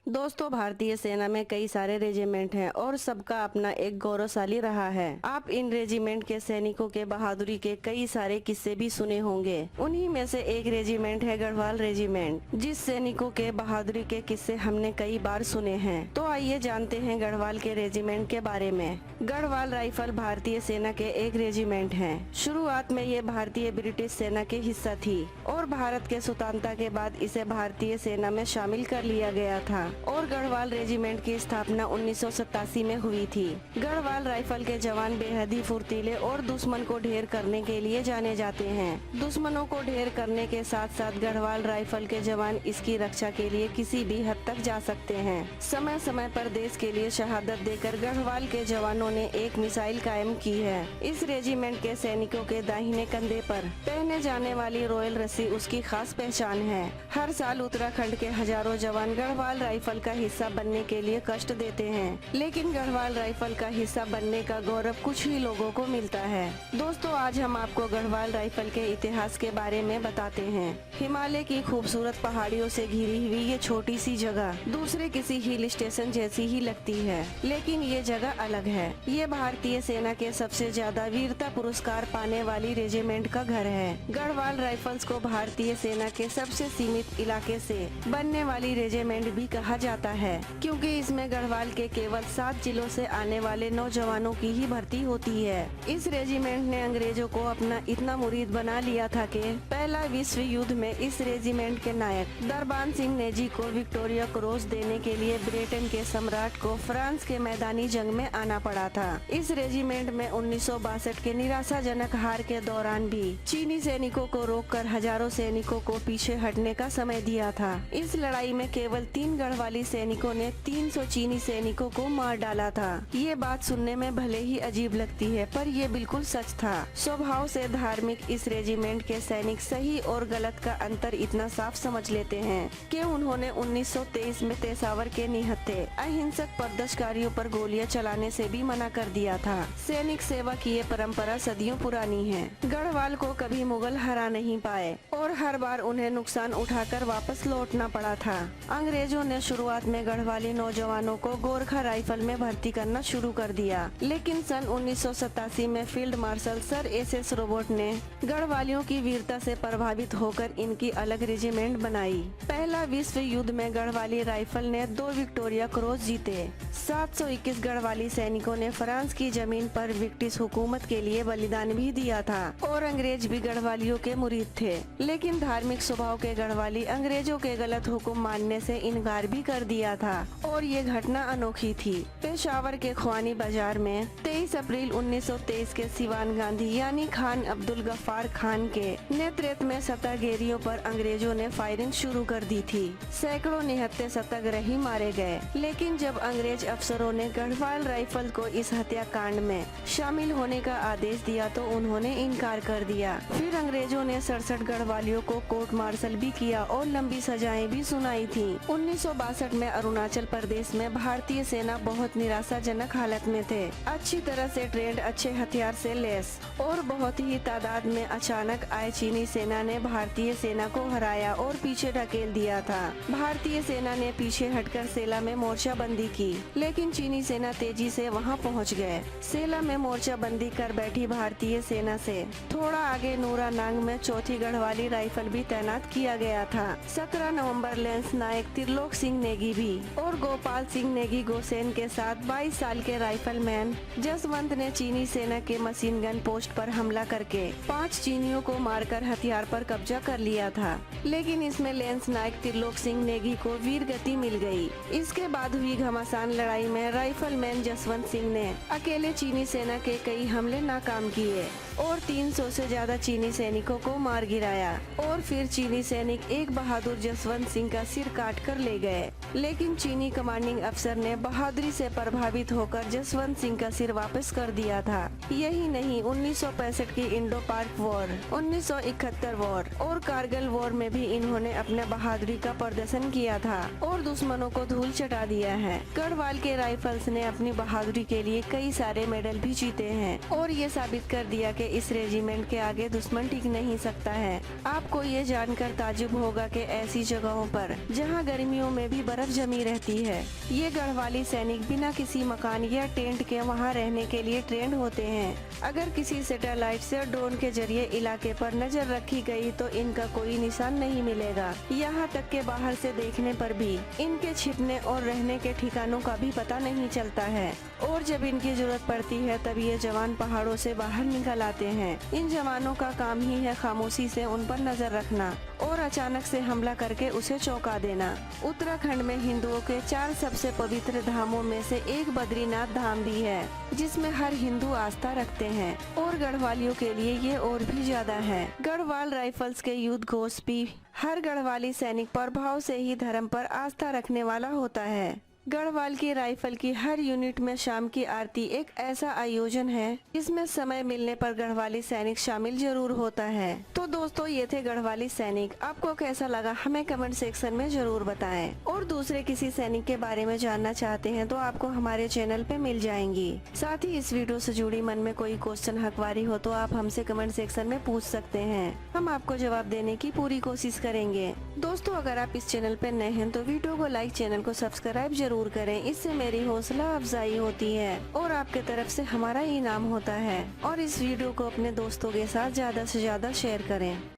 दोस्तों, भारतीय सेना में कई सारे रेजिमेंट हैं और सबका अपना एक गौरवशाली रहा है। आप इन रेजिमेंट के सैनिकों के बहादुरी के कई सारे किस्से भी सुने होंगे। उन्हीं में से एक रेजिमेंट है गढ़वाल रेजिमेंट, जिस सैनिकों के बहादुरी के किस्से हमने कई बार सुने हैं। तो आइए जानते हैं गढ़वाल के रेजिमेंट के बारे में। गढ़वाल राइफल भारतीय सेना के एक रेजिमेंट है। शुरुआत में ये भारतीय ब्रिटिश सेना के हिस्सा थी और भारत के स्वतंत्रता के बाद इसे भारतीय सेना में शामिल कर लिया गया था और गढ़वाल रेजिमेंट की स्थापना 1987 में हुई थी। गढ़वाल राइफल के जवान बेहद ही फुर्तीले और दुश्मन को ढेर करने के लिए जाने जाते हैं। दुश्मनों को ढेर करने के साथ साथ गढ़वाल राइफल के जवान इसकी रक्षा के लिए किसी भी हद तक जा सकते हैं। समय समय पर देश के लिए शहादत देकर गढ़वाल के जवानों ने एक मिसाइल कायम की है। इस रेजिमेंट के सैनिकों के दाहिने कंधे पर पहने जाने वाली रॉयल रस्सी उसकी खास पहचान है। हर साल उत्तराखंड के हजारों जवान गढ़वाल राइफल का हिस्सा बनने के लिए कष्ट देते हैं, लेकिन गढ़वाल राइफल का हिस्सा बनने का गौरव कुछ ही लोगों को मिलता है। दोस्तों, आज हम आपको गढ़वाल राइफल के इतिहास के बारे में बताते हैं। हिमालय की खूबसूरत पहाड़ियों से घिरी हुई ये छोटी सी जगह दूसरे किसी हिल स्टेशन जैसी ही लगती है, लेकिन ये जगह अलग है। ये भारतीय सेना के सबसे ज्यादा वीरता पुरस्कार पाने वाली रेजिमेंट का घर है। गढ़वाल राइफल्स को भारतीय सेना के सबसे सीमित इलाके से बनने वाली रेजिमेंट भी कहा जाता है, क्योंकि इसमें गढ़वाल के केवल 7 जिलों से आने वाले नौजवानों की ही भर्ती होती है। इस रेजिमेंट ने अंग्रेजों को अपना इतना मुरीद बना लिया था कि पहला विश्व युद्ध में इस रेजिमेंट के नायक दरबान सिंह नेजी को विक्टोरिया क्रॉस देने के लिए ब्रिटेन के सम्राट को फ्रांस के मैदानी जंग में आना पड़ा था। इस रेजिमेंट में 1962 के निराशाजनक हार के दौरान भी चीनी सैनिकों को रोककर हजारों सैनिकों को पीछे हटने का समय दिया था। इस लड़ाई में केवल 3 गढ़वाली सैनिकों ने 300 चीनी सैनिकों को मार डाला था। ये बात सुनने में भले ही अजीब लगती है, पर ये बिल्कुल सच था। स्वभाव से धार्मिक इस रेजिमेंट के सैनिक सही और गलत का अंतर इतना साफ समझ लेते हैं कि उन्होंने 1923 में पेशावर के निहत्थे अहिंसक प्रदर्शनकारियों पर गोलियां चलाने से भी मना कर दिया था। सैनिक सेवा की ये परंपरा सदियों पुरानी है। गढ़वाल को कभी मुगल हरा नहीं पाए और हर बार उन्हें नुकसान उठाकर वापस लौटना पड़ा था। अंग्रेजों ने शुरुआत में गढ़वाली नौजवानों को गोरखा राइफल में भर्ती करना शुरू कर दिया, लेकिन सन 1987 में field marshal sir S Robert ने गढ़वालियों की वीरता से प्रभावित होकर इनकी अलग रेजिमेंट बनाई। पहला विश्व युद्ध में गढ़वाली राइफल ने 2 विक्टोरिया क्रॉस जीते। 721 गढ़वाली सैनिकों ने फ्रांस की जमीन पर ब्रिटिश हुकूमत के लिए बलिदान भी दिया था और अंग्रेज भी गढ़वालियों के मुरीद थे, लेकिन धार्मिक स्वभाव के गढ़वाली अंग्रेजों के गलत हुक्म मानने से इनकार भी कर दिया था और ये घटना अनोखी थी। पेशावर के ख्वानी बाजार में 23 अप्रैल 1923 के सिवान गांधी यानी खान अब्दुल गफ्फार खान के नेतृत्व में सत्याग्रहियों पर अंग्रेजों ने फायरिंग शुरू कर दी थी। सैकड़ों निहत्थे सत्याग्रही मारे गए, लेकिन जब अंग्रेज अफसरों ने गढ़वाल राइफल को इस हत्याकांड में शामिल होने का आदेश दिया तो उन्होंने इनकार कर दिया। फिर अंग्रेजों ने 67 गढ़वालियों को कोर्ट मार्शल भी किया और लंबी सजाएं भी सुनाई थी। 1962 में अरुणाचल प्रदेश में भारतीय सेना बहुत निराशाजनक हालत में थे। अच्छी तरह से ट्रेंड, अच्छे हथियार से लैस और बहुत ही तादाद में अचानक आए चीनी सेना ने भारतीय सेना को हराया और पीछे ढकेल दिया था। भारतीय सेना ने पीछे हटकर सेला में मोर्चाबंदी की, लेकिन चीनी सेना तेजी से वहां पहुंच गए। सेला में मोर्चाबंदी कर बैठी भारतीय सेना से थोड़ा आगे नूरानांग में 4थी गढ़वाली राइफल भी तैनात किया गया था। 17 नवंबर लेंस नायक त्रिलोक सिंह नेगी भी और गोपाल सिंह नेगी गोसेन के साथ 22 साल के राइफलमैन जसवंत ने चीनी सेना के मशीन गन पोस्ट पर हमला करके 5 चीनियों को मारकर हथियार पर कब्जा कर लिया था, लेकिन इसमें लेंस नायक त्रिलोक सिंह नेगी को वीर गति मिल गई। इसके बाद हुई घमासान लड़ाई में राइफलमैन जसवंत सिंह ने अकेले चीनी सेना के कई हमले नाकाम किए और 300 से ज्यादा चीनी सैनिकों को मार गिराया और फिर चीनी सैनिक एक बहादुर जसवंत सिंह का सिर काट कर ले गए, लेकिन चीनी कमांडिंग अफसर ने बहादुरी से प्रभावित होकर जसवंत सिंह का सिर वापस कर दिया था। यही नहीं, 1965 की इंडो पाक वॉर, 1971 वॉर और कारगिल वॉर में भी इन्होंने अपने बहादुरी का प्रदर्शन किया था और दुश्मनों को धूल चटा दिया है। गढ़वाल के राइफल्स ने अपनी बहादुरी के लिए कई सारे मेडल भी जीते हैं और ये साबित कर दिया कि इस रेजिमेंट के आगे दुश्मन टिक नहीं सकता है। आपको ये जानकर ताज्जुब होगा कि ऐसी जगहों पर जहां गर्मियों में भी बर्फ जमी रहती है। ये गढ़वाली सैनिक बिना किसी मकान या टेंट के वहाँ रहने के लिए ट्रेंड होते हैं। अगर किसी सैटेलाइट से ड्रोन के जरिए इलाके पर नजर रखी गई तो इनका कोई निशान नहीं मिलेगा। यहाँ तक के बाहर से देखने पर भी इनके छिपने और रहने के ठिकानों का भी पता नहीं चलता है। और जब इनकी जरूरत पड़ती है तब ये जवान पहाड़ों से बाहर निकल आते हैं। इन जवानों का काम ही है खामोशी से उन पर नजर रखना और अचानक से हमला करके उसे चौंका देना। उत्तराखंड में हिंदुओं के 4 सबसे पवित्र धामों में से एक बद्रीनाथ धाम भी है, जिसमें हर हिंदू आस्था रखते हैं और गढ़वालियों के लिए ये और भी ज्यादा है। गढ़वाल राइफल्स के युद्ध घोष भी हर गढ़वाली सैनिक प्रभाव से ही धर्म पर आस्था रखने वाला होता है। गढ़वाल की राइफल की हर यूनिट में शाम की आरती एक ऐसा आयोजन है जिसमें समय मिलने पर गढ़वाली सैनिक शामिल जरूर होता है। तो दोस्तों, ये थे गढ़वाली सैनिक। आपको कैसा लगा हमें कमेंट सेक्शन में जरूर बताएं। और दूसरे किसी सैनिक के बारे में जानना चाहते हैं तो आपको हमारे चैनल पे मिल जाएंगी। साथ ही इस वीडियो से जुड़ी मन में कोई क्वेश्चन हकवारी हो तो आप हमसे कमेंट सेक्शन में पूछ सकते हैं। हम आपको जवाब देने की पूरी कोशिश करेंगे। दोस्तों, अगर आप इस चैनल पे नए हैं तो वीडियो को लाइक, चैनल को सब्सक्राइब जरूर करें। इससे मेरी हौसला अफजाई होती है और आपके तरफ से हमारा इनाम होता है। और इस वीडियो को अपने दोस्तों के साथ ज्यादा से ज्यादा शेयर करें।